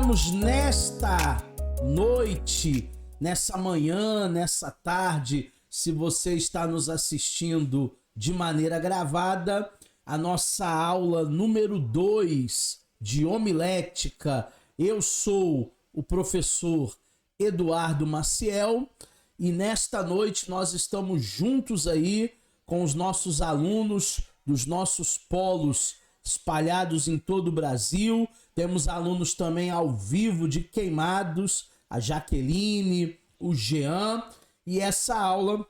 estamos nesta noite, nessa manhã, nessa tarde, se você está nos assistindo de maneira gravada, a nossa aula número 2 de homilética. Eu sou o professor Eduardo Maciel e nesta noite nós estamos juntos aí com os nossos alunos dos nossos polos espalhados em todo o Brasil. Temos alunos também ao vivo de Queimados, a Jaqueline, o Jean, e essa aula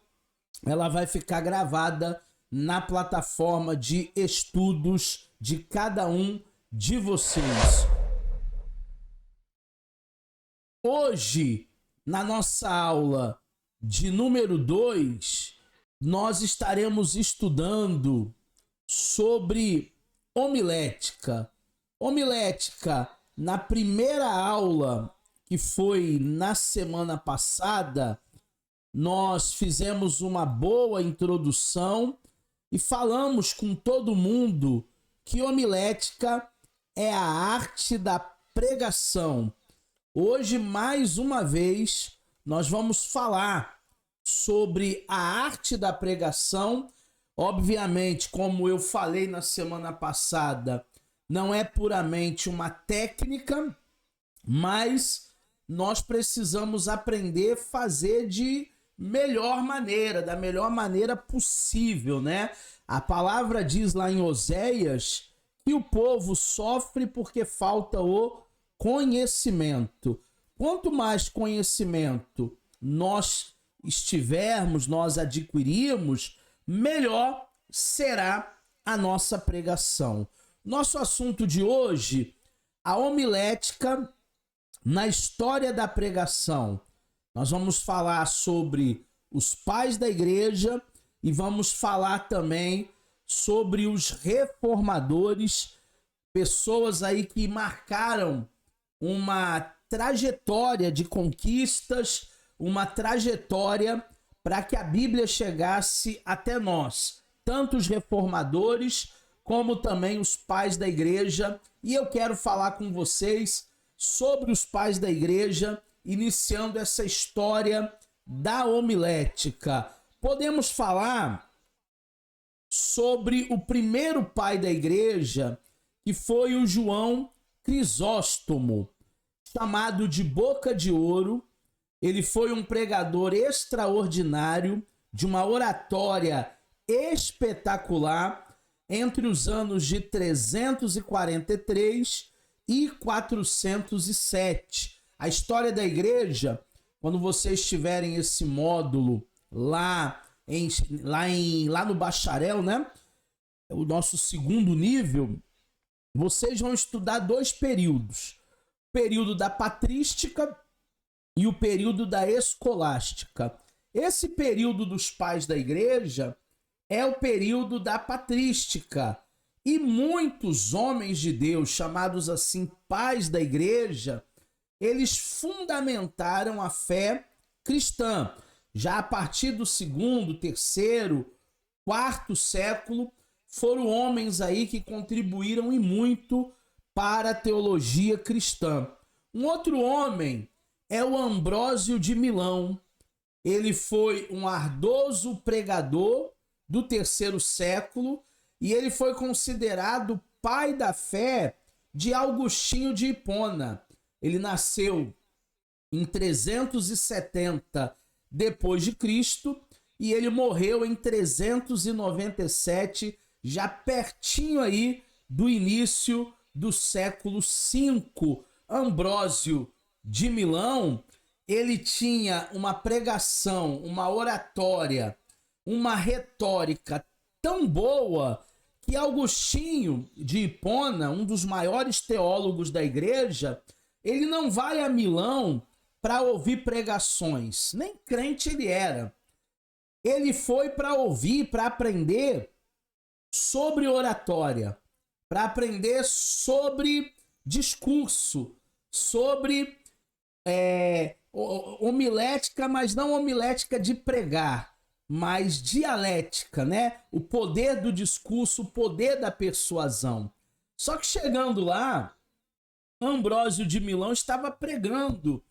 ela vai ficar gravada na plataforma de estudos de cada um de vocês. Hoje, na nossa aula de número 2, nós estaremos estudando sobre homilética. Homilética, na primeira aula, que foi na semana passada, nós fizemos uma boa introdução e falamos com todo mundo que homilética é a arte da pregação. Hoje, mais uma vez, nós vamos falar sobre a arte da pregação. Obviamente, como eu falei na semana passada, não é puramente uma técnica, mas nós precisamos aprender a fazer de melhor maneira, da melhor maneira possível, né? A palavra diz lá em Oséias que o povo sofre porque falta o conhecimento. Quanto mais conhecimento nós adquirirmos, melhor será a nossa pregação. Nosso assunto de hoje, a homilética na história da pregação. Nós vamos falar sobre os pais da igreja e vamos falar também sobre os reformadores, pessoas aí que marcaram uma trajetória de conquistas, uma trajetória para que a Bíblia chegasse até nós, tanto os reformadores como também os pais da igreja. E eu quero falar com vocês sobre os pais da igreja, iniciando essa história da homilética. Podemos falar sobre o primeiro pai da igreja, que foi o João Crisóstomo, chamado de Boca de Ouro. Ele foi um pregador extraordinário, de uma oratória espetacular, entre os anos de 343 e 407. A história da igreja, quando vocês tiverem esse módulo lá no bacharel, né? O nosso segundo nível, vocês vão estudar dois períodos. O período da patrística e o período da escolástica. Esse período dos pais da igreja é o período da patrística. E muitos homens de Deus, chamados assim pais da igreja, eles fundamentaram a fé cristã. Já a partir do segundo, terceiro, quarto século, foram homens aí que contribuíram e muito para a teologia cristã. Um outro homem é o Ambrósio de Milão. Ele foi um ardoso pregador do terceiro século e ele foi considerado pai da fé de Agostinho de Hipona. Ele nasceu em 370 depois de Cristo e ele morreu em 397, já pertinho aí do início do século V. Ambrósio de Milão, ele tinha uma pregação, uma oratória, uma retórica tão boa que Agostinho de Hipona, um dos maiores teólogos da igreja, ele não vai a Milão para ouvir pregações, nem crente ele era. Ele foi para ouvir, para aprender sobre oratória, para aprender sobre discurso, sobre homilética, mas não homilética de pregar, mas dialética, né? O poder do discurso, o poder da persuasão. Só que chegando lá, Ambrósio de Milão estava pregando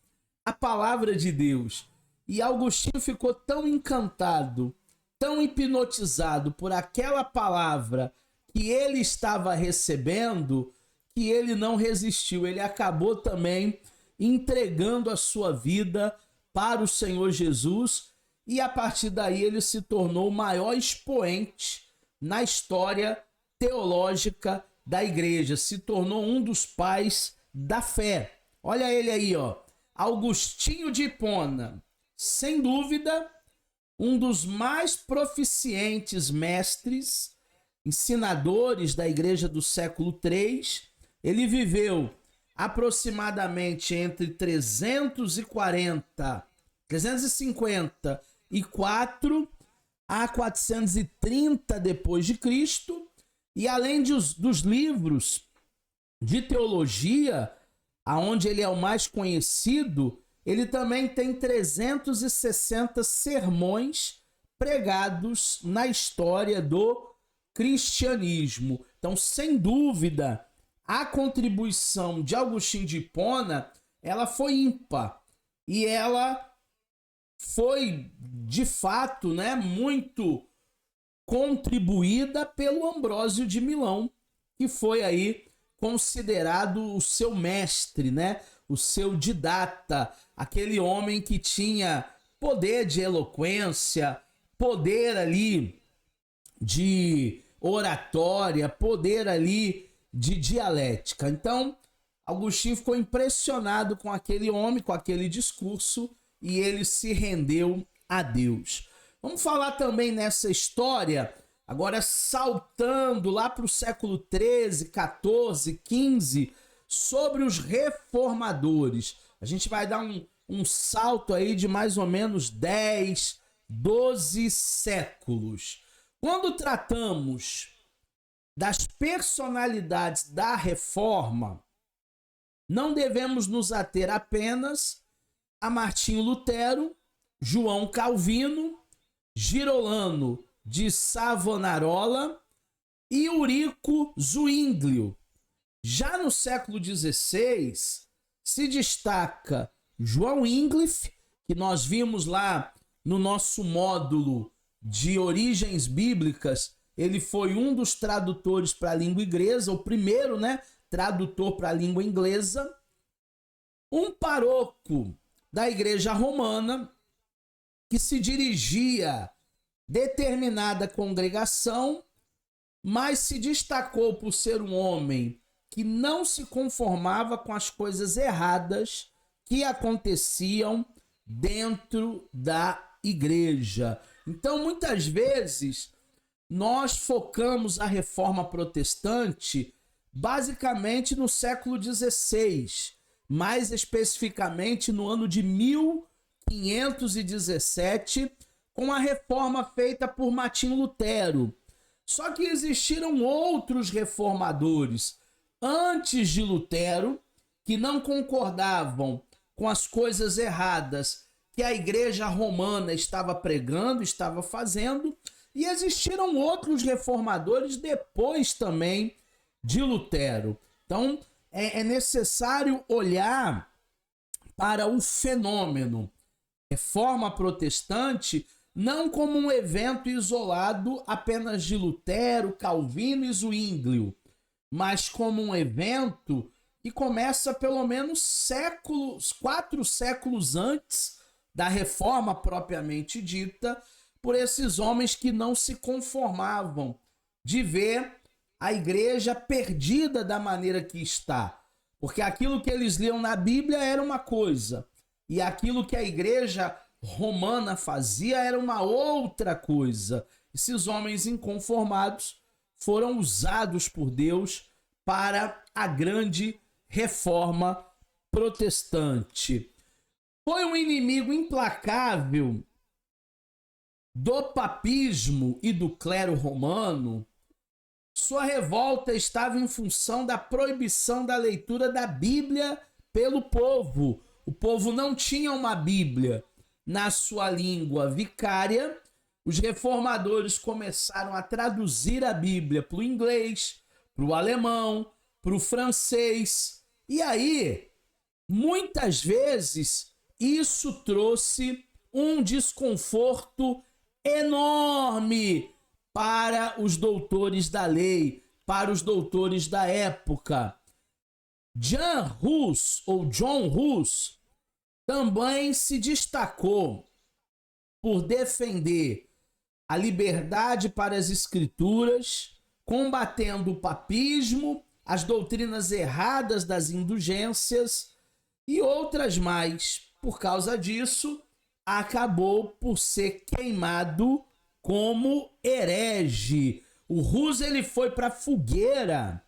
a palavra de Deus. E Agostinho ficou tão encantado, tão hipnotizado por aquela palavra que ele estava recebendo, que ele não resistiu. Ele acabou também entregando a sua vida para o Senhor Jesus, e a partir daí ele se tornou o maior expoente na história teológica da igreja, se tornou um dos pais da fé. Olha ele aí, ó, Agostinho de Hipona, sem dúvida, um dos mais proficientes mestres, ensinadores da igreja do século III. Ele viveu aproximadamente entre 354 a 430 depois de Cristo, e além dos livros de teologia, aonde ele é o mais conhecido, ele também tem 360 sermões pregados na história do cristianismo. Então, sem dúvida, a contribuição de Agostinho de Hipona, ela foi ímpar, e ela foi, de fato, né, muito contribuída pelo Ambrósio de Milão, que foi aí considerado o seu mestre, né, o seu didata, aquele homem que tinha poder de eloquência, poder ali de oratória, poder ali de dialética. Então, Agostinho ficou impressionado com aquele homem, com aquele discurso, e ele se rendeu a Deus. Vamos falar também nessa história, agora saltando lá para o século XIII, XIV, XV, sobre os reformadores. A gente vai dar um salto aí de mais ou menos 10, 12 séculos. Quando tratamos das personalidades da reforma, não devemos nos ater apenas a Martinho Lutero, João Calvino, Girolamo de Savonarola e Eurico Zwinglio. Já no século XVI, se destaca João Wycliffe, que nós vimos lá no nosso módulo de origens bíblicas. Ele foi um dos tradutores para a língua inglesa, o primeiro, né, tradutor para a língua inglesa. Um pároco da igreja romana que se dirigia a determinada congregação, mas se destacou por ser um homem que não se conformava com as coisas erradas que aconteciam dentro da igreja. Então, muitas vezes, nós focamos a reforma protestante basicamente no século XVI, mais especificamente no ano de 1517, com a reforma feita por Martinho Lutero. Só que existiram outros reformadores antes de Lutero que não concordavam com as coisas erradas que a igreja romana estava pregando, estava fazendo, e existiram outros reformadores depois também de Lutero. Então, é necessário olhar para o fenômeno reforma protestante não como um evento isolado apenas de Lutero, Calvino e Zwinglio, mas como um evento que começa pelo menos 4 séculos antes da reforma propriamente dita, por esses homens que não se conformavam de ver a igreja perdida da maneira que está. Porque aquilo que eles liam na Bíblia era uma coisa, e aquilo que a igreja romana fazia era uma outra coisa. Esses homens inconformados foram usados por Deus para a grande reforma protestante. Foi um inimigo implacável do papismo e do clero romano. Sua revolta estava em função da proibição da leitura da Bíblia pelo povo. O povo não tinha uma Bíblia na sua língua vicária. Os reformadores começaram a traduzir a Bíblia para o inglês, para o alemão, para o francês, E aí, muitas vezes, isso trouxe um desconforto enorme para os doutores da lei, para os doutores da época. John Hus, ou John Hus, também se destacou por defender a liberdade para as escrituras, combatendo o papismo, as doutrinas erradas das indulgências e outras mais. Por causa disso, acabou por ser queimado como herege. O Hus, ele foi para a fogueira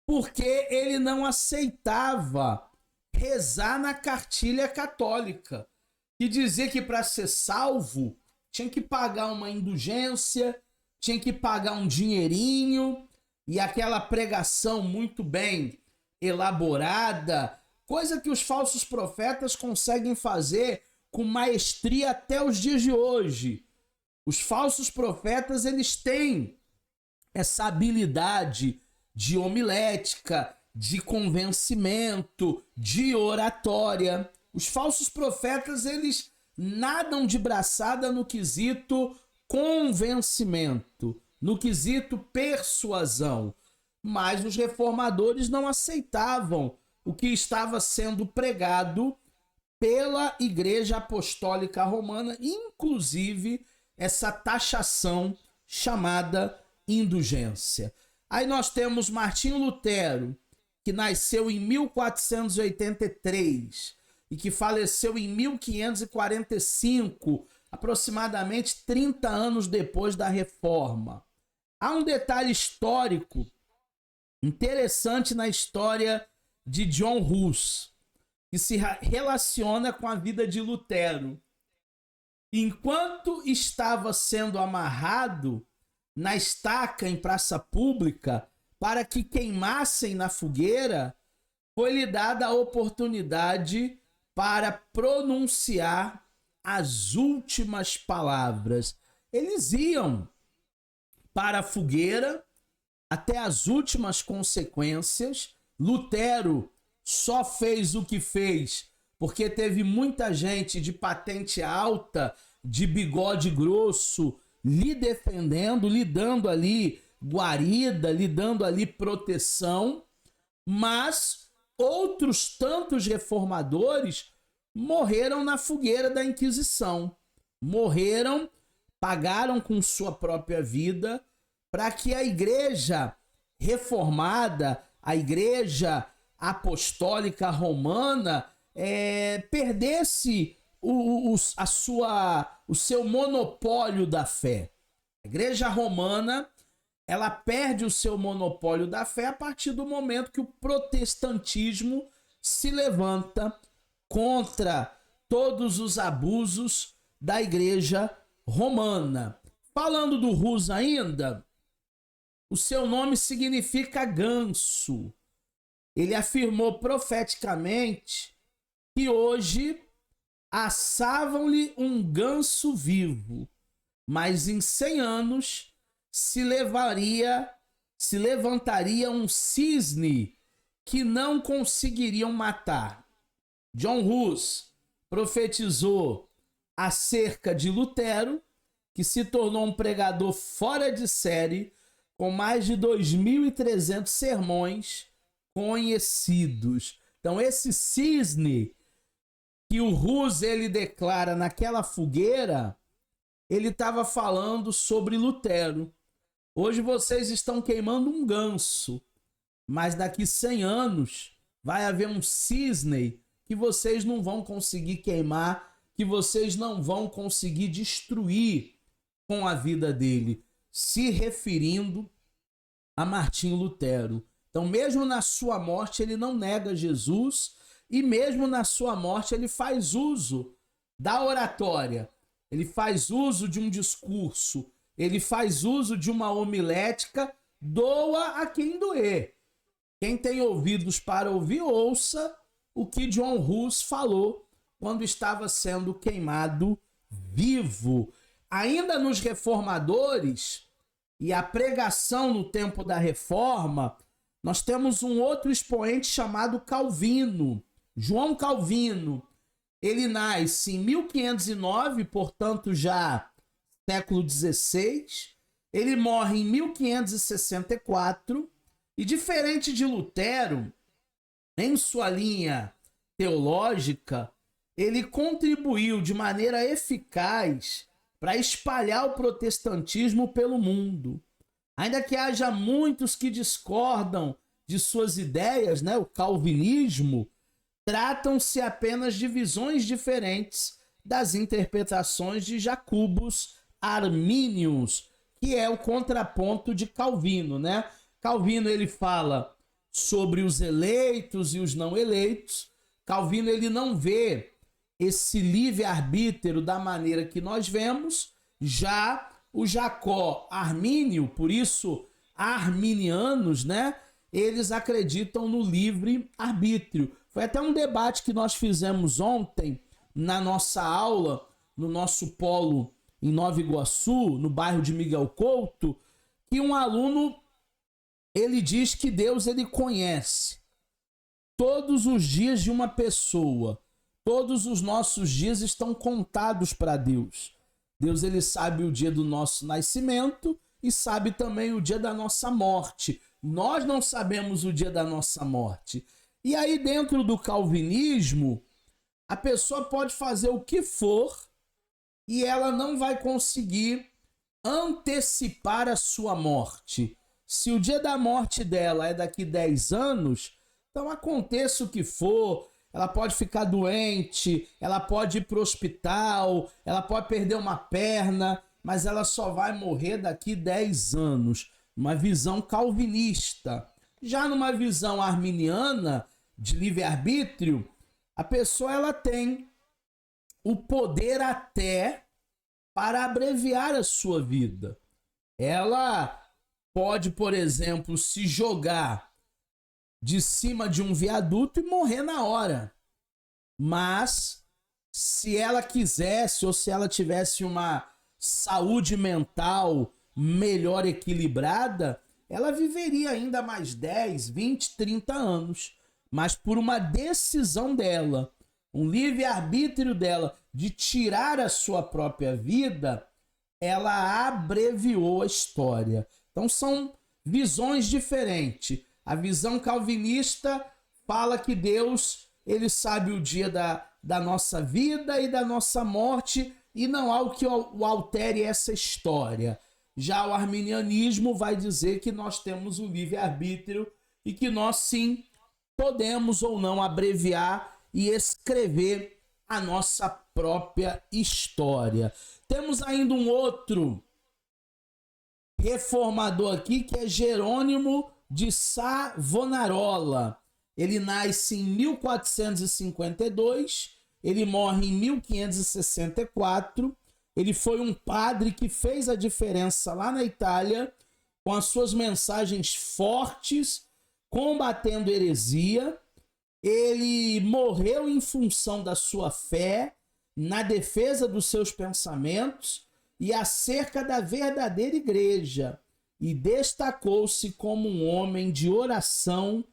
porque ele não aceitava rezar na cartilha católica, que dizia que para ser salvo tinha que pagar uma indulgência, tinha que pagar um dinheirinho, e aquela pregação muito bem elaborada, coisa que os falsos profetas conseguem fazer com maestria até os dias de hoje. Os falsos profetas, eles têm essa habilidade de homilética, de convencimento, de oratória. Os falsos profetas, eles nadam de braçada no quesito convencimento, no quesito persuasão. Mas os reformadores não aceitavam o que estava sendo pregado pela Igreja Apostólica Romana, inclusive essa taxação chamada indulgência. Aí nós temos Martinho Lutero, que nasceu em 1483 e que faleceu em 1545, aproximadamente 30 anos depois da Reforma. Há um detalhe histórico interessante na história de John Hus, que se relaciona com a vida de Lutero. Enquanto estava sendo amarrado na estaca em praça pública para que queimassem na fogueira, foi-lhe dada a oportunidade para pronunciar as últimas palavras. Eles iam para a fogueira até as últimas consequências. Lutero só fez o que fez porque teve muita gente de patente alta, de bigode grosso, lhe defendendo, lhe dando ali guarida, lhe dando ali proteção, mas outros tantos reformadores morreram na fogueira da Inquisição. Morreram, pagaram com sua própria vida para que a Igreja reformada, a Igreja Apostólica Romana, perdesse o seu monopólio da fé. A Igreja Romana, ela perde o seu monopólio da fé a partir do momento que o protestantismo se levanta contra todos os abusos da Igreja Romana. Falando do Hus ainda, o seu nome significa ganso. Ele afirmou profeticamente que hoje assavam-lhe um ganso vivo, mas em 100 anos se levantaria um cisne que não conseguiriam matar. John Hus profetizou acerca de Lutero, que se tornou um pregador fora de série, com mais de 2.300 sermões conhecidos. Então esse cisne que o Hus ele declara naquela fogueira, ele estava falando sobre Lutero. Hoje vocês estão queimando um ganso, mas daqui 100 anos vai haver um cisne que vocês não vão conseguir queimar, que vocês não vão conseguir destruir com a vida dele, se referindo a Martinho Lutero. Então, mesmo na sua morte, ele não nega Jesus, e mesmo na sua morte, ele faz uso da oratória, ele faz uso de um discurso, ele faz uso de uma homilética, doa a quem doer. Quem tem ouvidos para ouvir, ouça o que John Hus falou quando estava sendo queimado vivo. Ainda nos reformadores, e a pregação no tempo da Reforma, nós temos um outro expoente chamado Calvino, João Calvino. Ele nasce em 1509, portanto já século XVI. Ele morre em 1564 e, diferente de Lutero, em sua linha teológica, ele contribuiu de maneira eficaz para espalhar o protestantismo pelo mundo. Ainda que haja muitos que discordam de suas ideias, né, o calvinismo, tratam-se apenas de visões diferentes das interpretações de Jacobus Arminius, que é o contraponto de Calvino, né? Calvino ele fala sobre os eleitos e os não eleitos. Calvino ele não vê esse livre-arbítrio da maneira que nós vemos. Já o Jacó Armínio, por isso arminianos, né? Eles acreditam no livre-arbítrio. Foi até um debate que nós fizemos ontem na nossa aula, no nosso polo em Nova Iguaçu, no bairro de Miguel Couto, que um aluno ele diz que Deus ele conhece todos os dias de uma pessoa. Todos os nossos dias estão contados para Deus. Deus ele sabe o dia do nosso nascimento e sabe também o dia da nossa morte. Nós não sabemos o dia da nossa morte. E aí, dentro do calvinismo, a pessoa pode fazer o que for e ela não vai conseguir antecipar a sua morte. Se o dia da morte dela é daqui 10 anos, então aconteça o que for, ela pode ficar doente, ela pode ir para o hospital, ela pode perder uma perna, mas ela só vai morrer daqui 10 anos. Uma visão calvinista. Já numa visão arminiana, de livre-arbítrio, a pessoa ela tem o poder até para abreviar a sua vida. Ela pode, por exemplo, se jogar de cima de um viaduto e morrer na hora. Mas, se ela quisesse ou se ela tivesse uma saúde mental melhor equilibrada, ela viveria ainda mais 10, 20, 30 anos. Mas por uma decisão dela, um livre-arbítrio dela de tirar a sua própria vida, ela abreviou a história. Então são visões diferentes. A visão calvinista fala que Deus ele sabe o dia da nossa vida e da nossa morte e não há o que o altere essa história. Já o arminianismo vai dizer que nós temos o livre-arbítrio e que nós sim podemos ou não abreviar e escrever a nossa própria história. Temos ainda um outro reformador aqui que é Jerônimo de Savonarola. Ele nasce em 1452, ele morre em 1564. Ele foi um padre que fez a diferença lá na Itália com as suas mensagens fortes, combatendo heresia. Ele morreu em função da sua fé, na defesa dos seus pensamentos e acerca da verdadeira igreja, e destacou-se como um homem de oração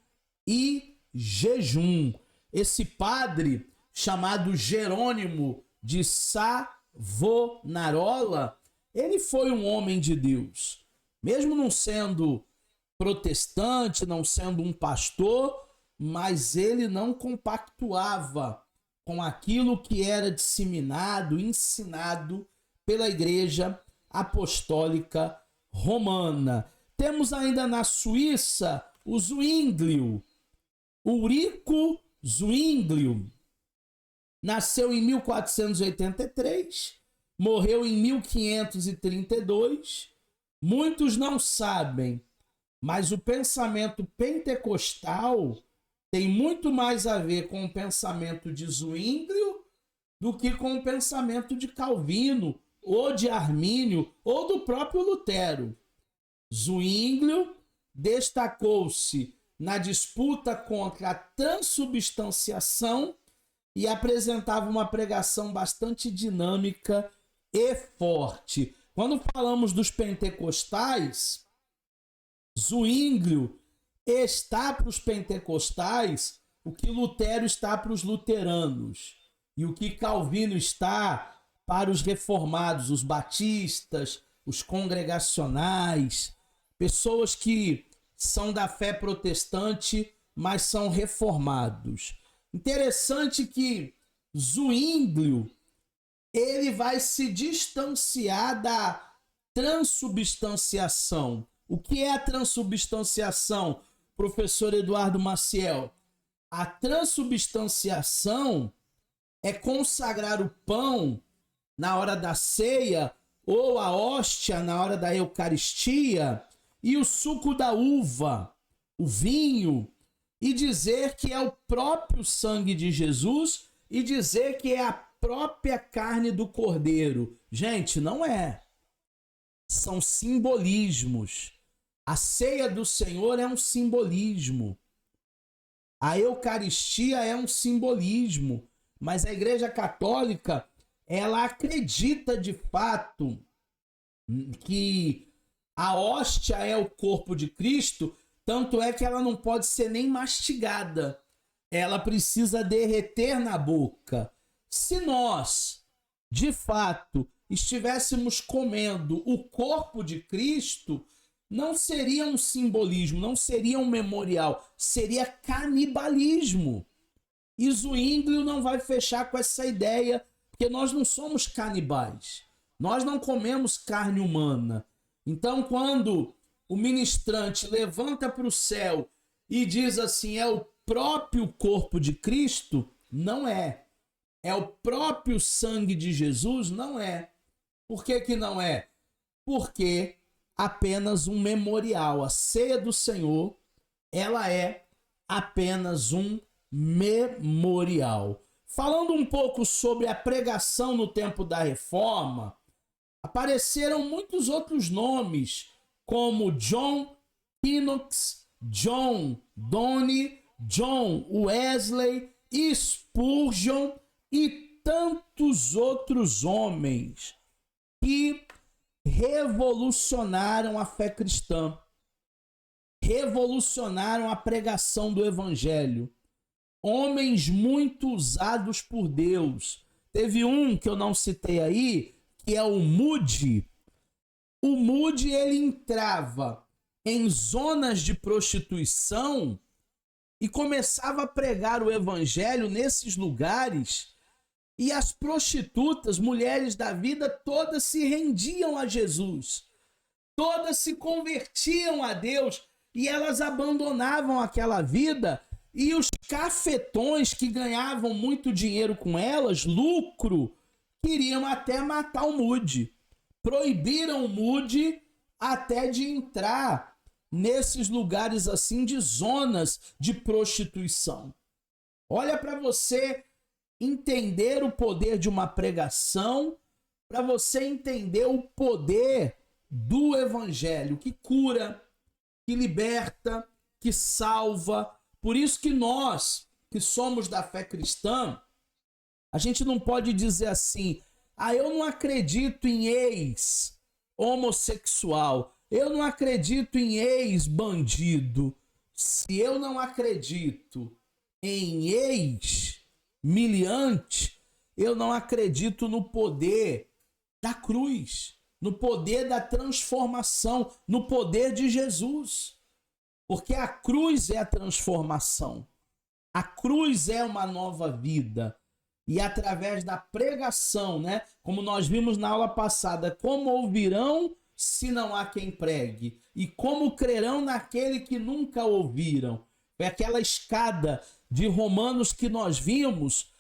e jejum. Esse padre, chamado Jerônimo de Savonarola, ele foi um homem de Deus. Mesmo não sendo protestante, não sendo um pastor, mas ele não compactuava com aquilo que era disseminado, ensinado pela Igreja Apostólica Romana. Temos ainda na Suíça o Zwinglio, Ulrico Zwinglio. Nasceu em 1483, morreu em 1532. Muitos não sabem, mas o pensamento pentecostal tem muito mais a ver com o pensamento de Zwinglio do que com o pensamento de Calvino, ou de Armínio, ou do próprio Lutero. Zwinglio destacou-se na disputa contra a transubstanciação e apresentava uma pregação bastante dinâmica e forte. Quando falamos dos pentecostais, Zwinglio está para os pentecostais o que Lutero está para os luteranos e o que Calvino está para os reformados, os batistas, os congregacionais, pessoas que são da fé protestante, mas são reformados. Interessante que Zwinglio, ele vai se distanciar da transubstanciação. O que é a transubstanciação, professor Eduardo Maciel? A transubstanciação é consagrar o pão na hora da ceia ou a hóstia na hora da Eucaristia e o suco da uva, o vinho, e dizer que é o próprio sangue de Jesus e dizer que é a própria carne do Cordeiro. Gente, não é. São simbolismos. A ceia do Senhor é um simbolismo. A Eucaristia é um simbolismo. Mas a Igreja Católica, ela acredita de fato que a hóstia é o corpo de Cristo, tanto é que ela não pode ser nem mastigada. Ela precisa derreter na boca. Se nós, de fato, estivéssemos comendo o corpo de Cristo, não seria um simbolismo, não seria um memorial, seria canibalismo. E Zwinglio não vai fechar com essa ideia, porque nós não somos canibais. Nós não comemos carne humana. Então, quando o ministrante levanta para o céu e diz assim, é o próprio corpo de Cristo, não é. É o próprio sangue de Jesus, não é. Por que que não é? Porque apenas um memorial. A ceia do Senhor, ela é apenas um memorial. Falando um pouco sobre a pregação no tempo da Reforma, apareceram muitos outros nomes, como John Knox, John Donne, John Wesley, Spurgeon e tantos outros homens que revolucionaram a fé cristã, revolucionaram a pregação do evangelho. Homens muito usados por Deus. Teve um que eu não citei aí, que é o Moody. O Moody, ele entrava em zonas de prostituição e começava a pregar o evangelho nesses lugares, e as prostitutas, mulheres da vida, todas se rendiam a Jesus. Todas se convertiam a Deus e elas abandonavam aquela vida, e os cafetões que ganhavam muito dinheiro com elas, lucro, queriam até matar o Moody. Proibiram o Moody até de entrar nesses lugares assim de zonas de prostituição. Olha para você entender o poder de uma pregação, para você entender o poder do evangelho que cura, que liberta, que salva. Por isso que nós, que somos da fé cristã, a gente não pode dizer assim, eu não acredito em ex-homossexual, eu não acredito em ex-bandido. Se eu não acredito em ex-miliante, eu não acredito no poder da cruz, no poder da transformação, no poder de Jesus. Porque a cruz é a transformação. A cruz é uma nova vida. E através da pregação, né? Como nós vimos na aula passada, como ouvirão se não há quem pregue? E como crerão naquele que nunca ouviram? É aquela escada de Romanos que nós vimos,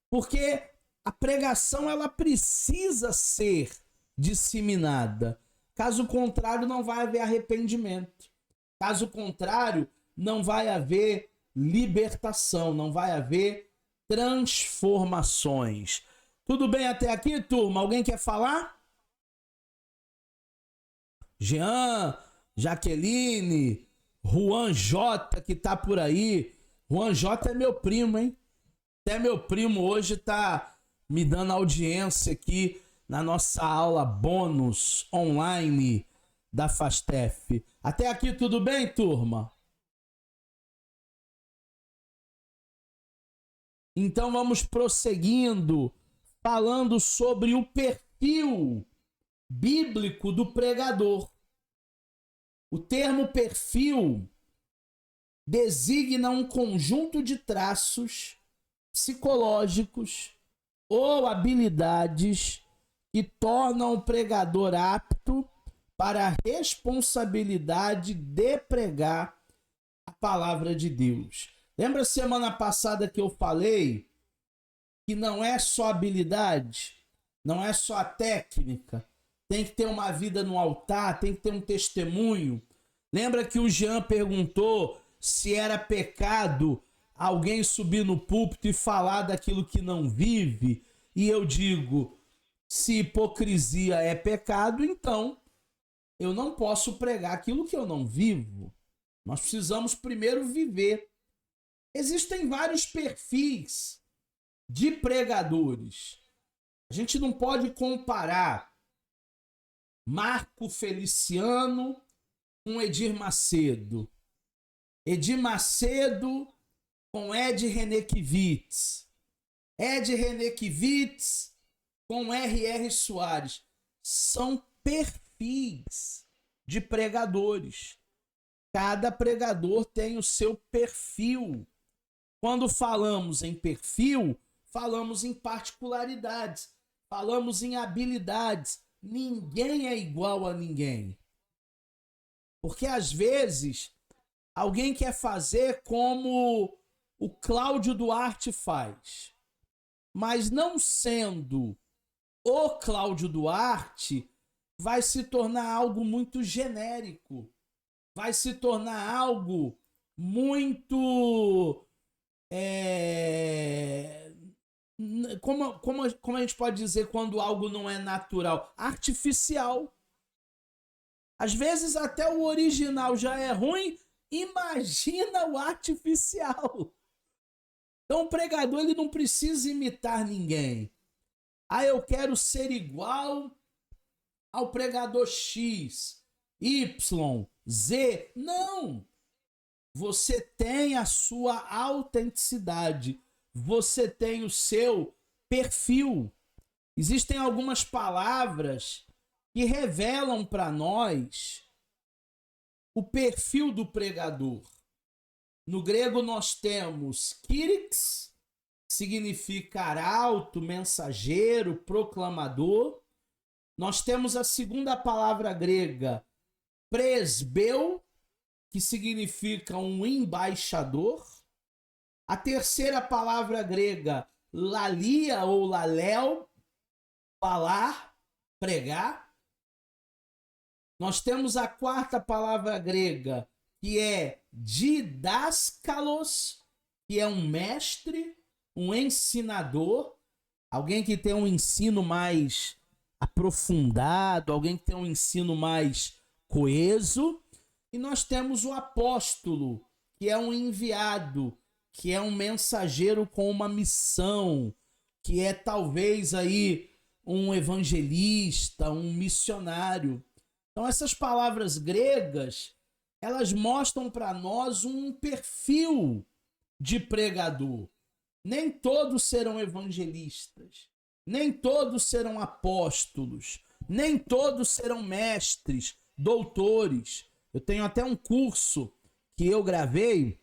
porque a pregação ela precisa ser disseminada. Caso contrário, não vai haver arrependimento. Caso contrário, não vai haver libertação, não vai haver transformações. Tudo bem até aqui, turma? Alguém quer falar? Jean, Jaqueline, Juan J, que tá por aí. Juan J é meu primo, hein? Até meu primo hoje tá me dando audiência aqui na nossa aula bônus online da FASTEF. Até aqui tudo bem, turma? Então vamos prosseguindo, falando sobre o perfil bíblico do pregador. O termo perfil designa um conjunto de traços psicológicos ou habilidades que tornam o pregador apto para a responsabilidade de pregar a palavra de Deus. Lembra semana passada que eu falei que não é só habilidade, não é só a técnica, tem que ter uma vida no altar, tem que ter um testemunho. Lembra que o Jean perguntou se era pecado alguém subir no púlpito e falar daquilo que não vive? E eu digo, se hipocrisia é pecado, então eu não posso pregar aquilo que eu não vivo. Nós precisamos primeiro viver. Existem vários perfis de pregadores. A gente não pode comparar Marco Feliciano com Edir Macedo. Edir Macedo com Ed Renekiewicz. Ed Renekiewicz com R.R. Soares. São perfis de pregadores. Cada pregador tem o seu perfil. Quando falamos em perfil, falamos em particularidades, falamos em habilidades. Ninguém é igual a ninguém. Porque às vezes alguém quer fazer como o Cláudio Duarte faz. Mas não sendo o Cláudio Duarte, vai se tornar algo muito genérico. Vai se tornar algo muito... Como a gente pode dizer quando algo não é natural? Artificial. Às vezes até o original já é ruim, imagina o artificial. Então o pregador ele não precisa imitar ninguém. Ah, eu quero ser igual ao pregador X, Y, Z. Não! Você tem a sua autenticidade. Você tem o seu perfil. Existem algumas palavras que revelam para nós o perfil do pregador. No grego nós temos kyrios, que significa arauto, mensageiro, proclamador. Nós temos a segunda palavra grega, presbeu, que significa um embaixador. A terceira palavra grega, lalia ou laléu, falar, pregar. Nós temos a quarta palavra grega, que é didáscalos, que é um mestre, um ensinador, alguém que tem um ensino mais aprofundado, alguém que tem um ensino mais coeso. E nós temos o apóstolo, que é um enviado, que é um mensageiro com uma missão, que é talvez aí um evangelista, um missionário. Então essas palavras gregas, elas mostram para nós um perfil de pregador. Nem todos serão evangelistas, nem todos serão apóstolos, nem todos serão mestres, doutores. Eu tenho até um curso que eu gravei.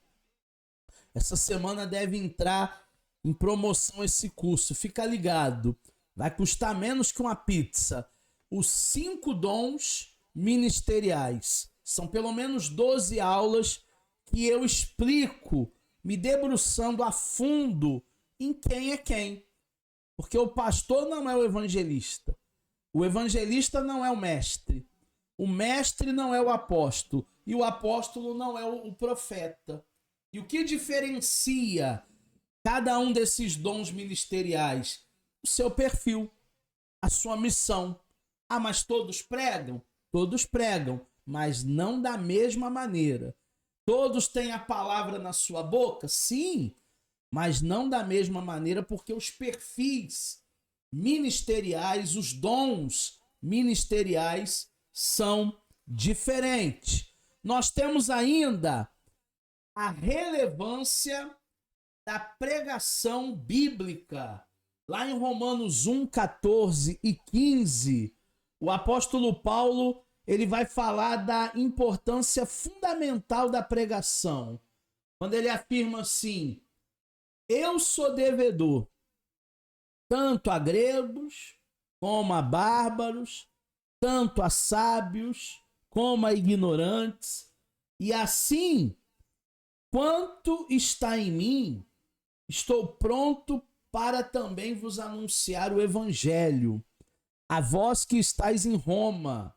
Essa semana deve entrar em promoção esse curso. Fica ligado. Vai custar menos que uma pizza. Os 5 dons ministeriais. São pelo menos 12 aulas que eu explico, me debruçando a fundo em quem é quem. Porque o pastor não é o evangelista. O evangelista não é o mestre. O mestre não é o apóstolo e o apóstolo não é o profeta. E o que diferencia cada um desses dons ministeriais? O seu perfil, a sua missão. Ah, mas todos pregam? Todos pregam, mas não da mesma maneira. Todos têm a palavra na sua boca? Sim, mas não da mesma maneira, porque os perfis ministeriais, os dons ministeriais são diferentes. Nós temos ainda a relevância da pregação bíblica. Lá em Romanos 1, 14 e 15, o apóstolo Paulo ele vai falar da importância fundamental da pregação. Quando ele afirma assim: eu sou devedor, tanto a gregos como a bárbaros, tanto a sábios como a ignorantes, e assim, quanto está em mim, estou pronto para também vos anunciar o evangelho, a vós que estáis em Roma,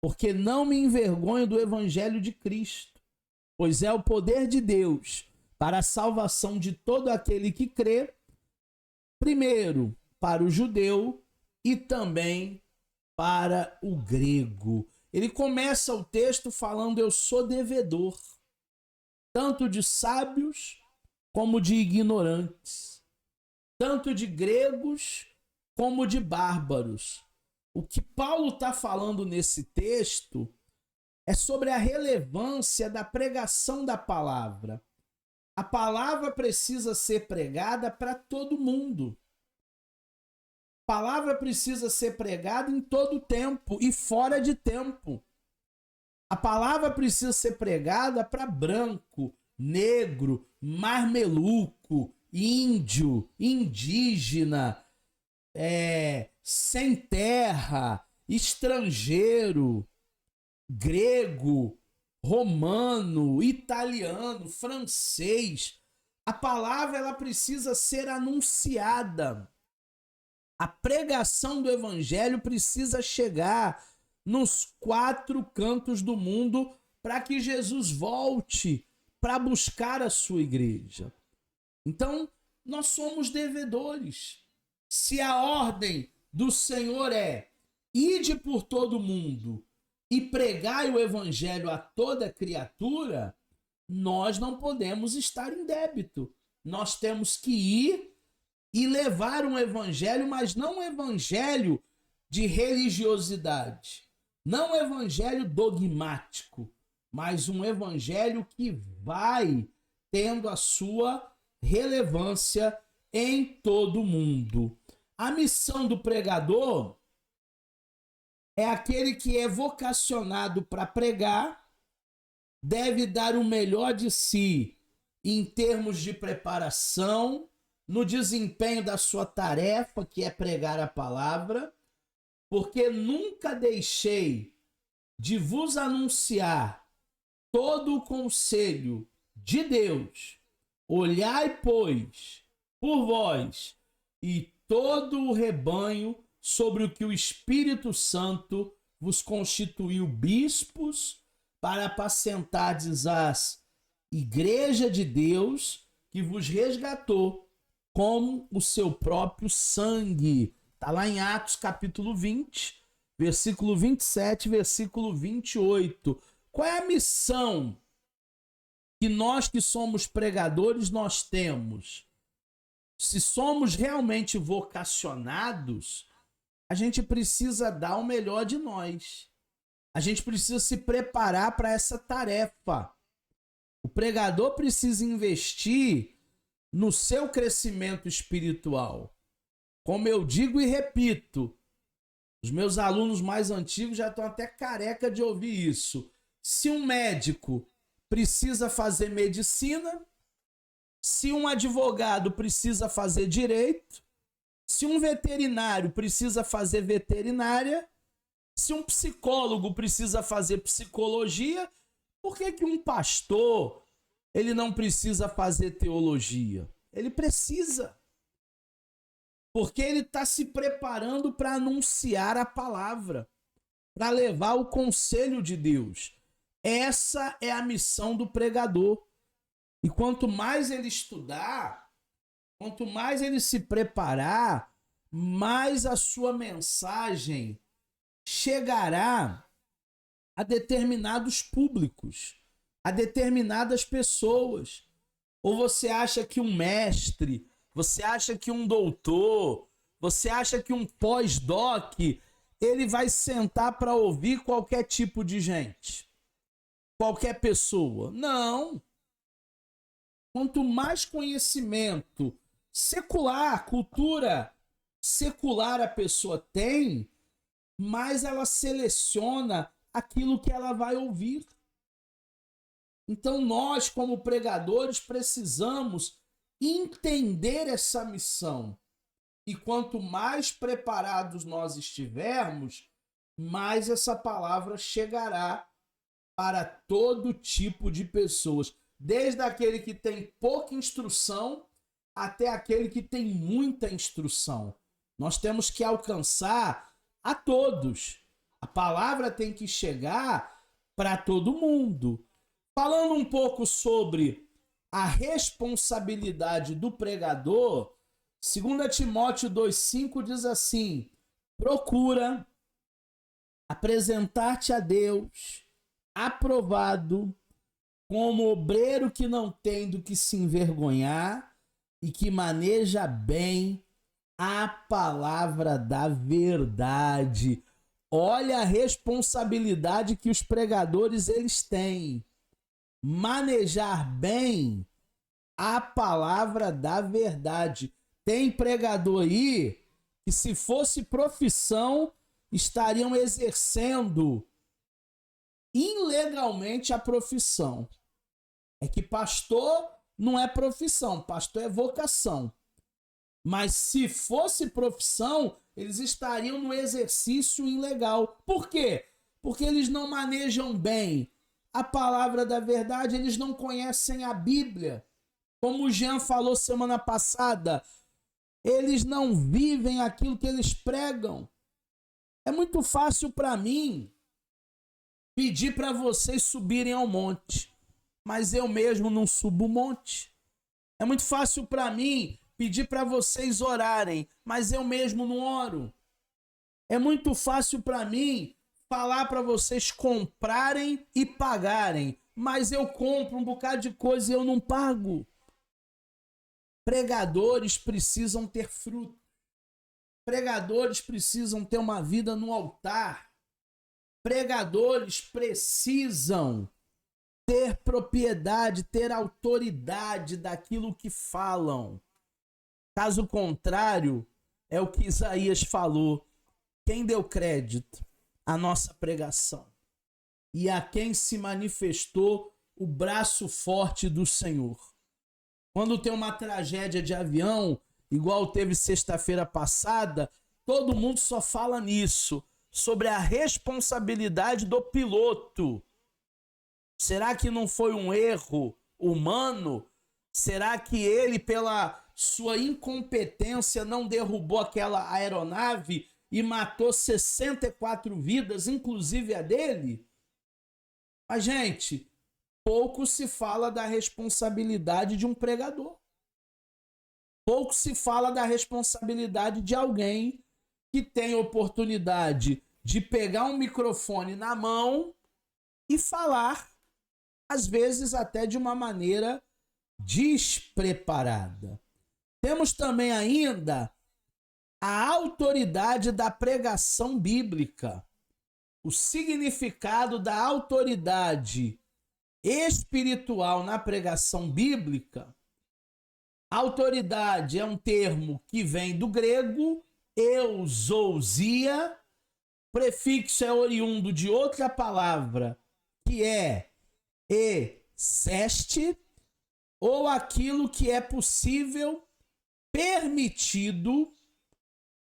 porque não me envergonho do evangelho de Cristo, pois é o poder de Deus para a salvação de todo aquele que crê, primeiro para o judeu e também para o grego. Ele começa o texto falando: eu sou devedor, tanto de sábios como de ignorantes, tanto de gregos como de bárbaros. O que Paulo está falando nesse texto é sobre a relevância da pregação da palavra. A palavra precisa ser pregada para todo mundo. A palavra precisa ser pregada em todo tempo e fora de tempo. A palavra precisa ser pregada para branco, negro, marmeluco, índio, indígena, sem terra, estrangeiro, grego, romano, italiano, francês. A palavra ela precisa ser anunciada. A pregação do evangelho precisa chegar nos 4 cantos do mundo para que Jesus volte para buscar a sua igreja. Então, nós somos devedores. Se a ordem do Senhor é: ide por todo mundo e pregai o evangelho a toda criatura, nós não podemos estar em débito. Nós temos que ir e levar um evangelho, mas não um evangelho de religiosidade, não um evangelho dogmático, mas um evangelho que vai tendo a sua relevância em todo o mundo. A missão do pregador é aquele que é vocacionado para pregar, deve dar o melhor de si em termos de preparação, no desempenho da sua tarefa, que é pregar a palavra, porque nunca deixei de vos anunciar todo o conselho de Deus. Olhai, pois, por vós e todo o rebanho sobre o que o Espírito Santo vos constituiu bispos para apacentardes as igreja de Deus que vos resgatou com o seu próprio sangue. Está lá em Atos capítulo 20, versículo 27, versículo 28. Qual é a missão que nós que somos pregadores nós temos? Se somos realmente vocacionados, a gente precisa dar o melhor de nós. A gente precisa se preparar para essa tarefa. O pregador precisa investir no seu crescimento espiritual. Como eu digo e repito, os meus alunos mais antigos já estão até careca de ouvir isso. Se um médico precisa fazer medicina, se um advogado precisa fazer direito, se um veterinário precisa fazer veterinária, se um psicólogo precisa fazer psicologia, por que um pastor ele não precisa fazer teologia? Ele precisa. Porque ele está se preparando para anunciar a palavra, para levar o conselho de Deus. Essa é a missão do pregador. E quanto mais ele estudar, quanto mais ele se preparar, mais a sua mensagem chegará a determinados públicos, a determinadas pessoas. Ou você acha que um mestre, você acha que um doutor, você acha que um pós-doc, ele vai sentar para ouvir qualquer tipo de gente? Qualquer pessoa? Não. Quanto mais conhecimento secular, cultura secular a pessoa tem, mais ela seleciona aquilo que ela vai ouvir. Então nós, como pregadores, precisamos entender essa missão. E quanto mais preparados nós estivermos, mais essa palavra chegará para todo tipo de pessoas, desde aquele que tem pouca instrução até aquele que tem muita instrução. Nós temos que alcançar a todos. A palavra tem que chegar para todo mundo. Falando um pouco sobre a responsabilidade do pregador, 2 Timóteo 2,5 diz assim: procura apresentar-te a Deus aprovado, como obreiro que não tem do que se envergonhar e que maneja bem a palavra da verdade. Olha a responsabilidade que os pregadores eles têm. Manejar bem a palavra da verdade. Tem pregador aí que, se fosse profissão, estariam exercendo ilegalmente a profissão. É que pastor não é profissão, pastor é vocação. Mas se fosse profissão, eles estariam no exercício ilegal. Por quê? Porque eles não manejam bem a palavra da verdade, eles não conhecem a Bíblia. Como o Jean falou semana passada, eles não vivem aquilo que eles pregam. É muito fácil para mim pedir para vocês subirem ao monte, mas eu mesmo não subo o monte. É muito fácil para mim pedir para vocês orarem, mas eu mesmo não oro. É muito fácil para mim falar para vocês comprarem e pagarem, mas eu compro um bocado de coisa e eu não pago. Pregadores precisam ter fruto. Pregadores precisam ter uma vida no altar. Pregadores precisam ter propriedade, ter autoridade daquilo que falam. Caso contrário, é o que Isaías falou. Quem deu crédito à nossa pregação? E a quem se manifestou o braço forte do Senhor? Quando tem uma tragédia de avião, igual teve sexta-feira passada, todo mundo só fala nisso, sobre a responsabilidade do piloto. Será que não foi um erro humano? Será que ele, pela sua incompetência, não derrubou aquela aeronave e matou 64 vidas, inclusive a dele? Mas, gente, pouco se fala da responsabilidade de um pregador. Pouco se fala da responsabilidade de alguém que tem oportunidade de pegar um microfone na mão e falar, às vezes até de uma maneira despreparada. Temos também ainda a autoridade da pregação bíblica. O significado da autoridade espiritual na pregação bíblica. Autoridade é um termo que vem do grego eusousia, prefixo é oriundo de outra palavra que é exeste, ou aquilo que é possível, permitido,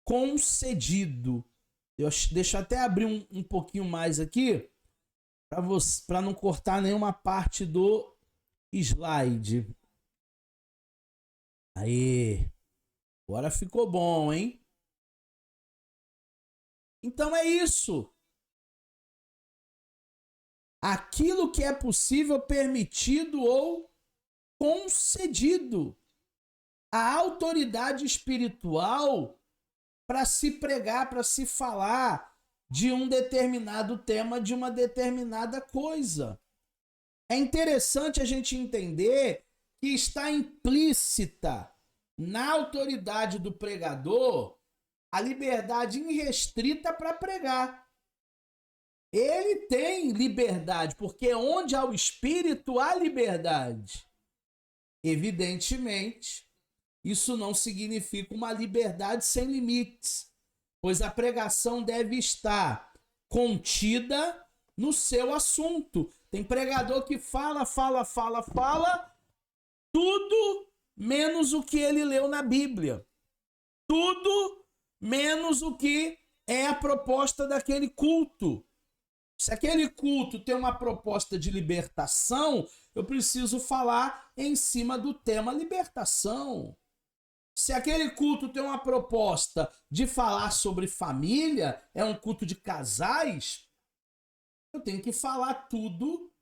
concedido. Deixa eu até abrir um pouquinho mais aqui, para não cortar nenhuma parte do slide. Aí, agora ficou bom, hein? Então é isso. Aquilo que é possível, permitido ou concedido. A autoridade espiritual para se pregar, para se falar de um determinado tema, de uma determinada coisa. É interessante a gente entender que está implícita na autoridade do pregador a liberdade irrestrita para pregar. Ele tem liberdade, porque onde há o Espírito há liberdade. Evidentemente, isso não significa uma liberdade sem limites, pois a pregação deve estar contida no seu assunto. Tem pregador que fala, tudo menos o que ele leu na Bíblia. Tudo menos o que é a proposta daquele culto. Se aquele culto tem uma proposta de libertação, eu preciso falar em cima do tema libertação. Se aquele culto tem uma proposta de falar sobre família, é um culto de casais, eu tenho que falar tudo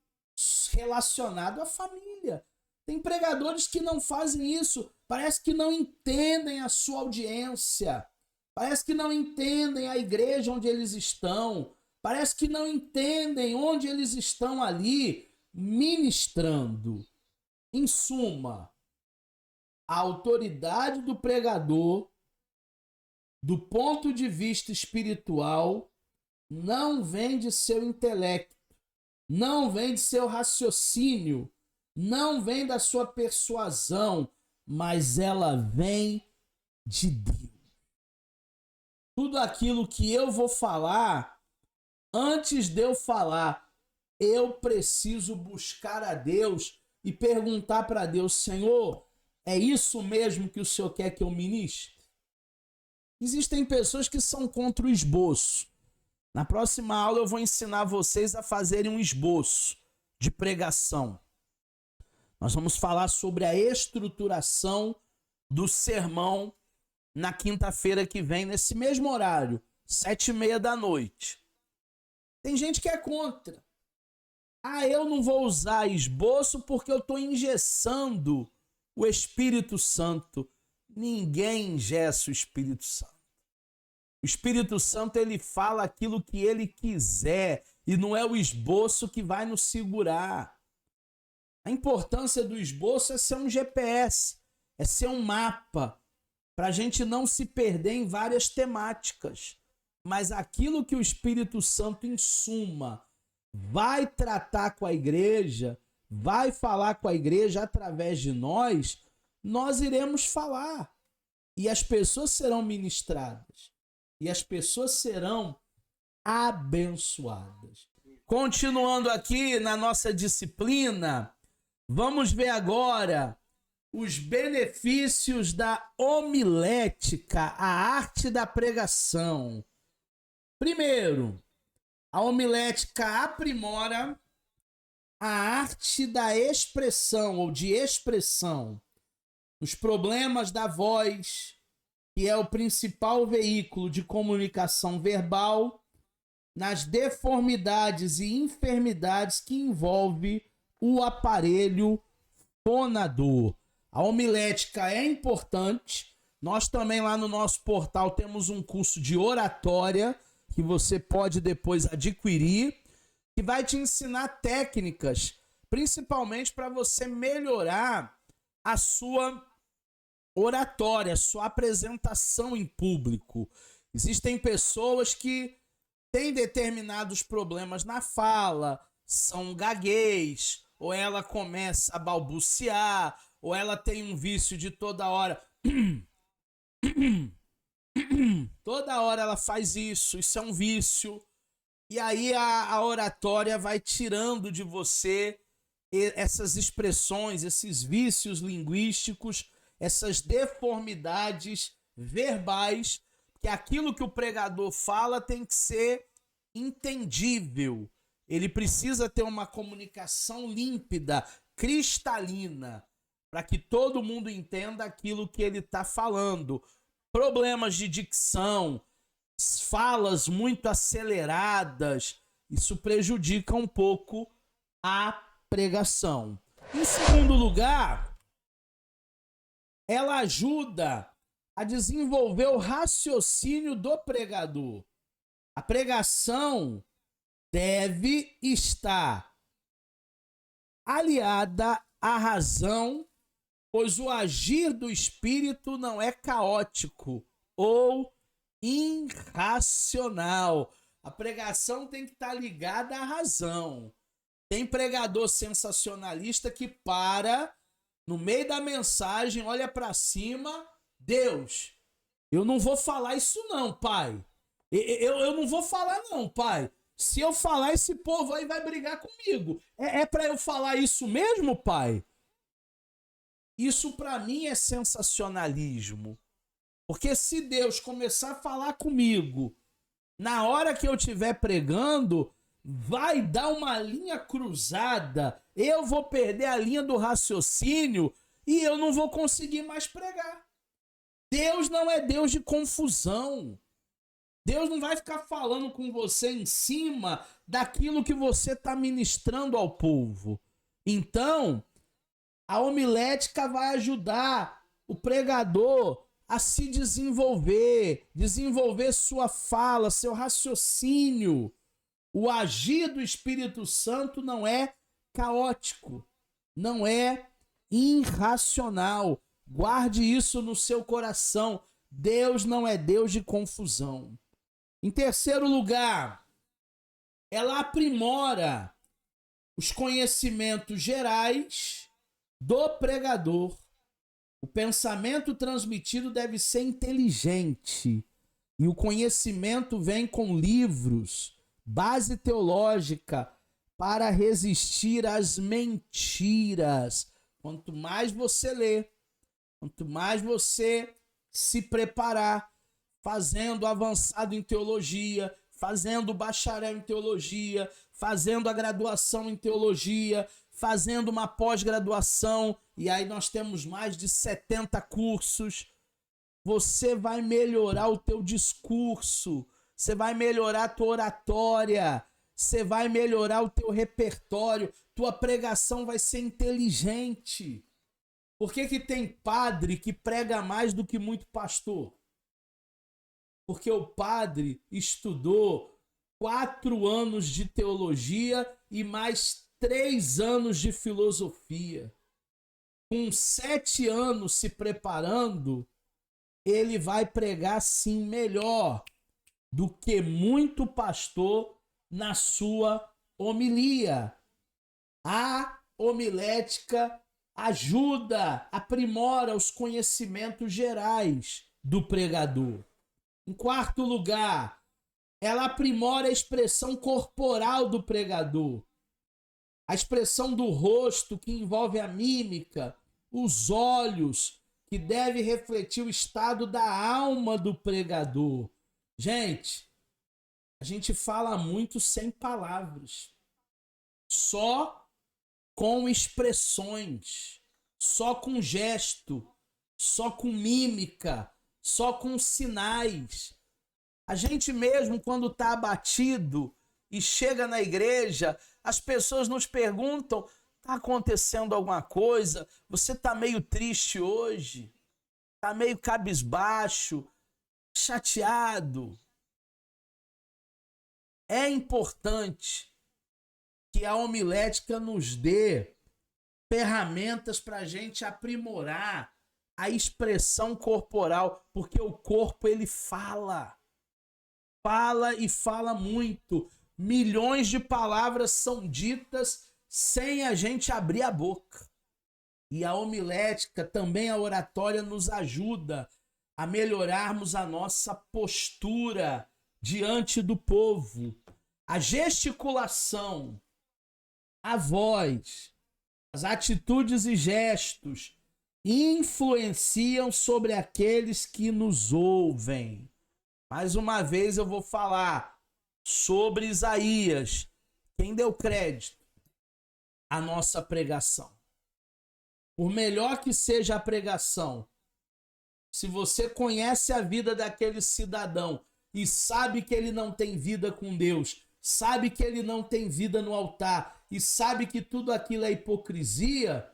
relacionado à família. Tem pregadores que não fazem isso, parece que não entendem a sua audiência, parece que não entendem a igreja onde eles estão, parece que não entendem onde eles estão ali ministrando. Em suma, a autoridade do pregador, do ponto de vista espiritual, não vem de seu intelecto, não vem de seu raciocínio, não vem da sua persuasão, mas ela vem de Deus. Tudo aquilo que eu vou falar, antes de eu falar, eu preciso buscar a Deus e perguntar para Deus: Senhor, é isso mesmo que o Senhor quer que eu ministre? Existem pessoas que são contra o esboço. Na próxima aula eu vou ensinar vocês a fazerem um esboço de pregação. Nós vamos falar sobre a estruturação do sermão na quinta-feira que vem, nesse mesmo horário, 7h30 da noite. Tem gente que é contra. Eu não vou usar esboço porque eu estou engessando o Espírito Santo. Ninguém engessa o Espírito Santo. O Espírito Santo, ele fala aquilo que ele quiser e não é o esboço que vai nos segurar. A importância do esboço é ser um GPS, é ser um mapa, para a gente não se perder em várias temáticas. Mas aquilo que o Espírito Santo, em suma, vai tratar com a igreja, vai falar com a igreja através de nós, nós iremos falar. E as pessoas serão ministradas. E as pessoas serão abençoadas. Continuando aqui na nossa disciplina, vamos ver agora os benefícios da homilética, a arte da pregação. Primeiro, a homilética aprimora a arte da expressão ou de expressão. Os problemas da voz, que é o principal veículo de comunicação verbal, nas deformidades e enfermidades que envolve o aparelho fonador. A homilética é importante. Nós também lá no nosso portal temos um curso de oratória que você pode depois adquirir, que vai te ensinar técnicas, principalmente para você melhorar a sua oratória, a sua apresentação em público. Existem pessoas que têm determinados problemas na fala, são gaguez, ou ela começa a balbuciar, ou ela tem um vício de toda hora. Toda hora ela faz isso é um vício. E aí a oratória vai tirando de você essas expressões, esses vícios linguísticos, essas deformidades verbais, que aquilo que o pregador fala tem que ser entendível. Ele precisa ter uma comunicação límpida, cristalina, para que todo mundo entenda aquilo que ele está falando. Problemas de dicção, falas muito aceleradas, isso prejudica um pouco a pregação. Em segundo lugar, ela ajuda a desenvolver o raciocínio do pregador. A pregação deve estar aliada à razão, pois o agir do espírito não é caótico ou irracional. A pregação tem que estar ligada à razão. Tem pregador sensacionalista que para no meio da mensagem, olha para cima, Deus, eu não vou falar isso não, pai. Eu não vou falar não, pai. Se eu falar, esse povo aí vai brigar comigo. É para eu falar isso mesmo, pai? Isso para mim é sensacionalismo. Porque se Deus começar a falar comigo, na hora que eu estiver pregando, vai dar uma linha cruzada, eu vou perder a linha do raciocínio e eu não vou conseguir mais pregar. Deus não é Deus de confusão. Deus não vai ficar falando com você em cima daquilo que você está ministrando ao povo. Então, a homilética vai ajudar o pregador a se desenvolver, desenvolver sua fala, seu raciocínio. O agir do Espírito Santo não é caótico, não é irracional. Guarde isso no seu coração. Deus não é Deus de confusão. Em terceiro lugar, ela aprimora os conhecimentos gerais do pregador. O pensamento transmitido deve ser inteligente. E o conhecimento vem com livros, base teológica, para resistir às mentiras. Quanto mais você lê, quanto mais você se preparar, fazendo avançado em teologia, fazendo bacharel em teologia, fazendo a graduação em teologia, fazendo uma pós-graduação, e aí nós temos mais de 70 cursos, você vai melhorar o teu discurso, você vai melhorar a tua oratória, você vai melhorar o teu repertório, tua pregação vai ser inteligente. Por que tem padre que prega mais do que muito pastor? Porque o padre estudou 4 anos de teologia e mais 3 anos de filosofia. Com 7 anos se preparando, ele vai pregar sim melhor do que muito pastor na sua homilia. A homilética ajuda, aprimora os conhecimentos gerais do pregador. Em quarto lugar, ela aprimora a expressão corporal do pregador. A expressão do rosto, que envolve a mímica, os olhos, que deve refletir o estado da alma do pregador. Gente, a gente fala muito sem palavras, só com expressões, só com gesto, só com mímica, só com sinais. A gente mesmo, quando está abatido e chega na igreja, as pessoas nos perguntam: está acontecendo alguma coisa? Você está meio triste hoje? Está meio cabisbaixo? Chateado? É importante que a homilética nos dê ferramentas para a gente aprimorar a expressão corporal, porque o corpo ele fala e fala muito. Milhões de palavras são ditas sem a gente abrir a boca. E a homilética, também a oratória, nos ajuda a melhorarmos a nossa postura diante do povo. A gesticulação, a voz, as atitudes e gestos influenciam sobre aqueles que nos ouvem. Mais uma vez eu vou falar sobre Isaías. Quem deu crédito à nossa pregação? Por melhor que seja a pregação, se você conhece a vida daquele cidadão e sabe que ele não tem vida com Deus, sabe que ele não tem vida no altar e sabe que tudo aquilo é hipocrisia,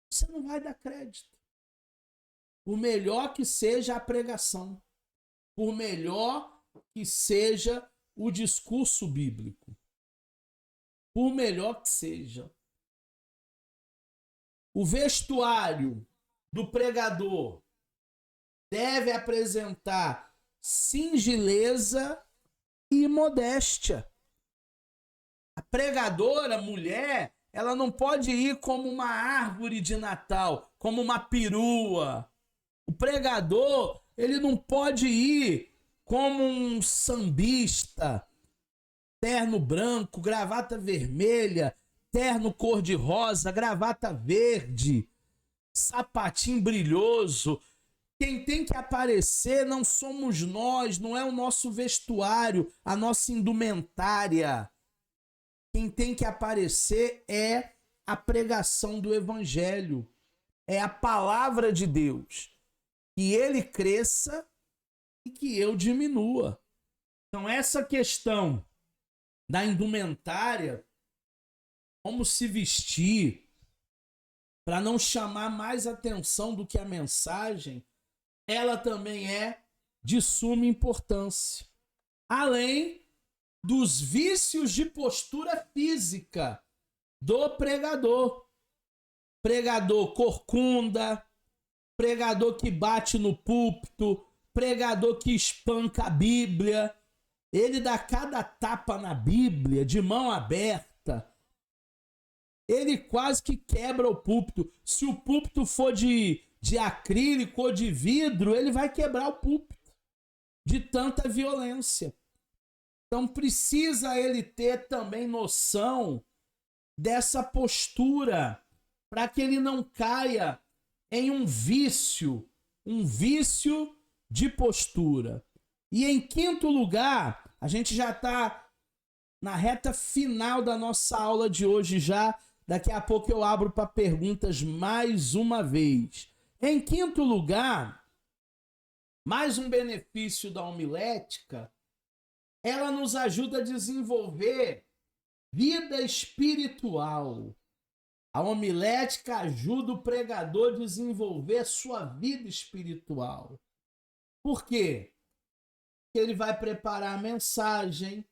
você não vai dar crédito. Por melhor que seja a pregação, por melhor que seja o discurso bíblico, por melhor que seja. O vestuário do pregador deve apresentar singeleza e modéstia. A pregadora, mulher, ela não pode ir como uma árvore de Natal, como uma perua. O pregador, ele não pode ir como um sambista, terno branco, gravata vermelha, terno cor-de-rosa, gravata verde, sapatinho brilhoso. Quem tem que aparecer não somos nós, não é o nosso vestuário, a nossa indumentária. Quem tem que aparecer é a pregação do evangelho, é a palavra de Deus. Que ele cresça e que eu diminua. Então essa questão da indumentária, como se vestir, para não chamar mais atenção do que a mensagem, ela também é de suma importância. Além dos vícios de postura física do pregador. Pregador corcunda, pregador que bate no púlpito, pregador que espanca a Bíblia. Ele dá cada tapa na Bíblia de mão aberta. Ele quase que quebra o púlpito. Se o púlpito for de acrílico ou de vidro, ele vai quebrar o púlpito de tanta violência. Então precisa ele ter também noção dessa postura para que ele não caia em um vício de postura. E em quinto lugar, a gente já está na reta final da nossa aula de hoje já. Daqui a pouco eu abro para perguntas mais uma vez. Em quinto lugar, mais um benefício da homilética, ela nos ajuda a desenvolver vida espiritual. A homilética ajuda o pregador a desenvolver a sua vida espiritual. Por quê? Porque ele vai preparar a mensagem,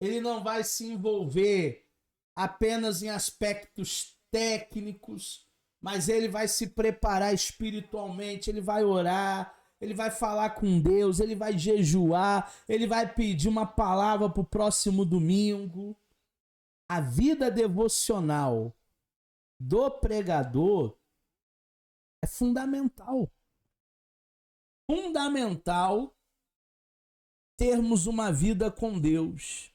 ele não vai se envolver apenas em aspectos técnicos, mas ele vai se preparar espiritualmente, ele vai orar, ele vai falar com Deus, ele vai jejuar, ele vai pedir uma palavra para o próximo domingo. A vida devocional do pregador é fundamental. Fundamental termos uma vida com Deus,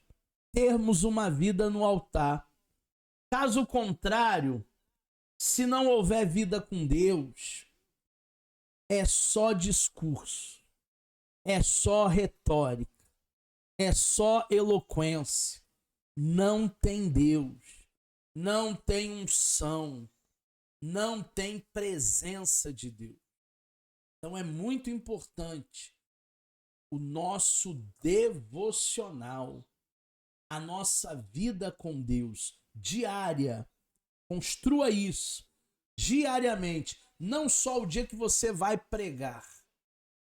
termos uma vida no altar. Caso contrário, se não houver vida com Deus, é só discurso, é só retórica, é só eloquência. Não tem Deus, não tem unção, não tem presença de Deus. Então é muito importante o nosso devocional, a nossa vida com Deus diária. Construa isso diariamente. Não só o dia que você vai pregar,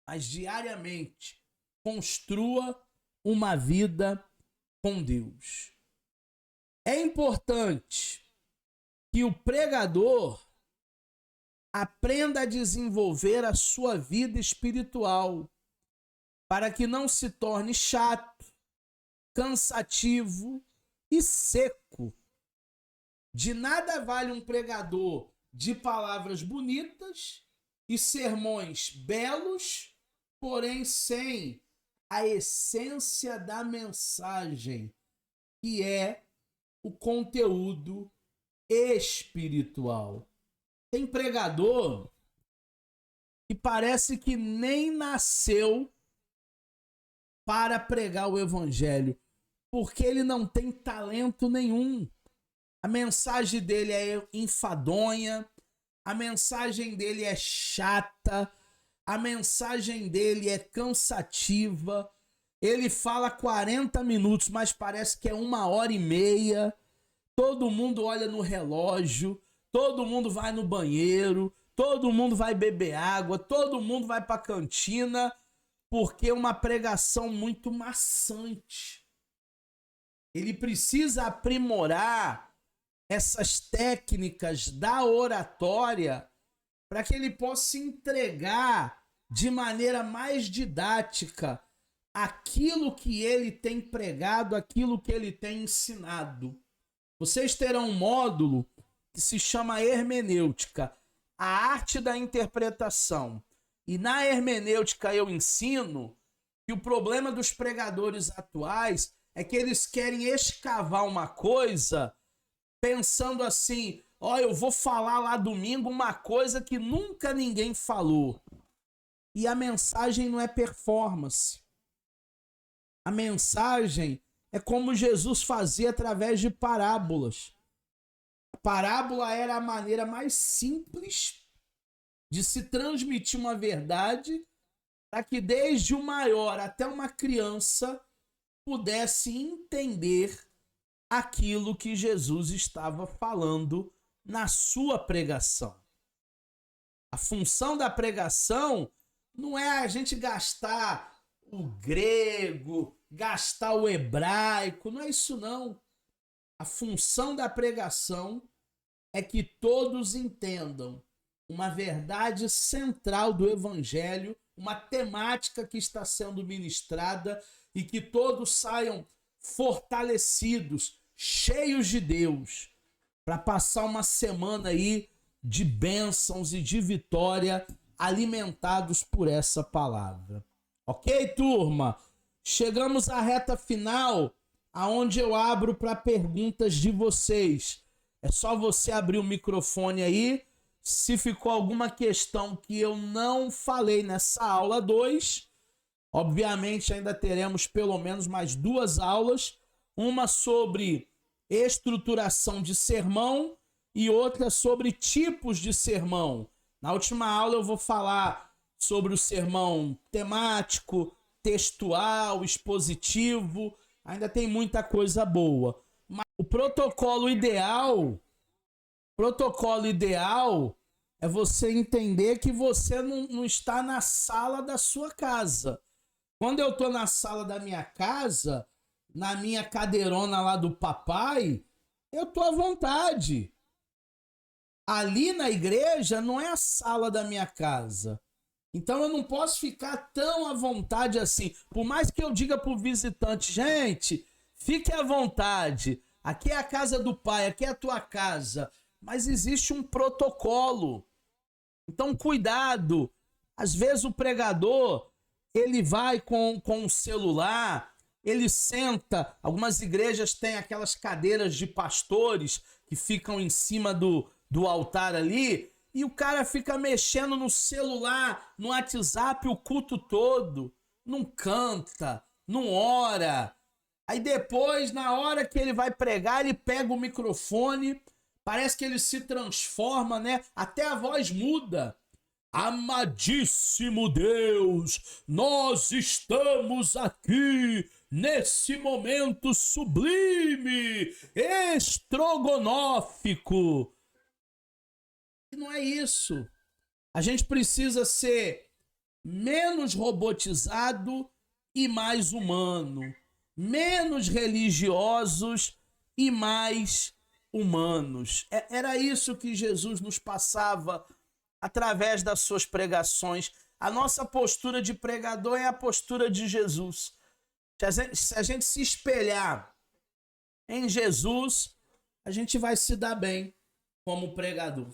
mas diariamente. Construa uma vida com Deus. É importante que o pregador aprenda a desenvolver a sua vida espiritual para que não se torne chato, cansativo e seco. De nada vale um pregador de palavras bonitas e sermões belos, porém sem a essência da mensagem, que é o conteúdo espiritual. Tem pregador que parece que nem nasceu para pregar o evangelho, porque ele não tem talento nenhum. A mensagem dele é enfadonha, a mensagem dele é chata, a mensagem dele é cansativa. Ele fala 40 minutos, mas parece que é 1h30. Todo mundo olha no relógio, todo mundo vai no banheiro, todo mundo vai beber água, todo mundo vai para a cantina, porque é uma pregação muito maçante. Ele precisa aprimorar essas técnicas da oratória para que ele possa entregar de maneira mais didática aquilo que ele tem pregado, aquilo que ele tem ensinado. vocês terão um módulo que se chama hermenêutica, a arte da interpretação. E na hermenêutica eu ensino que o problema dos pregadores atuais é que eles querem escavar uma coisa pensando assim, ó, eu vou falar lá domingo uma coisa que nunca ninguém falou. E a mensagem não é performance. A mensagem é como Jesus fazia através de parábolas. A parábola era a maneira mais simples de se transmitir uma verdade para que desde o maior até uma criança pudesse entender aquilo que Jesus estava falando na sua pregação. A função da pregação não é a gente gastar o grego, gastar o hebraico, não é isso não. A função da pregação é que todos entendam uma verdade central do evangelho, uma temática que está sendo ministrada e que todos saiam fortalecidos, cheios de Deus, para passar uma semana aí de bênçãos e de vitória, alimentados por essa palavra. Ok, turma? Chegamos à reta final, aonde eu abro para perguntas de vocês. É só você abrir o microfone aí. Se ficou alguma questão que eu não falei nessa aula 2, obviamente ainda teremos pelo menos mais 2 aulas, uma sobre estruturação de sermão e outra sobre tipos de sermão. Na última aula eu vou falar sobre o sermão temático, textual, expositivo, ainda tem muita coisa boa. Mas o protocolo ideal é você entender que você não está na sala da sua casa. Quando eu estou na sala da minha casa, na minha cadeirona lá do papai, eu estou à vontade. Ali na igreja não é a sala da minha casa. Então eu não posso ficar tão à vontade assim. Por mais que eu diga para o visitante, gente, fique à vontade. Aqui é a casa do pai, aqui é a tua casa. Mas existe um protocolo. Então cuidado. Às vezes o pregador, ele vai com o celular, ele senta. Algumas igrejas têm aquelas cadeiras de pastores que ficam em cima do altar ali, e o cara fica mexendo no celular, no WhatsApp o culto todo, não canta, não ora. Aí depois, na hora que ele vai pregar, ele pega o microfone, parece que ele se transforma, né? Até a voz muda. Amadíssimo Deus, nós estamos aqui nesse momento sublime, estrogonófico. E não é isso. A gente precisa ser menos robotizado e mais humano, menos religiosos e mais humanos. Era isso que Jesus nos passava através das suas pregações. A nossa postura de pregador é a postura de Jesus. Se a gente se espelhar em Jesus, a gente vai se dar bem como pregador.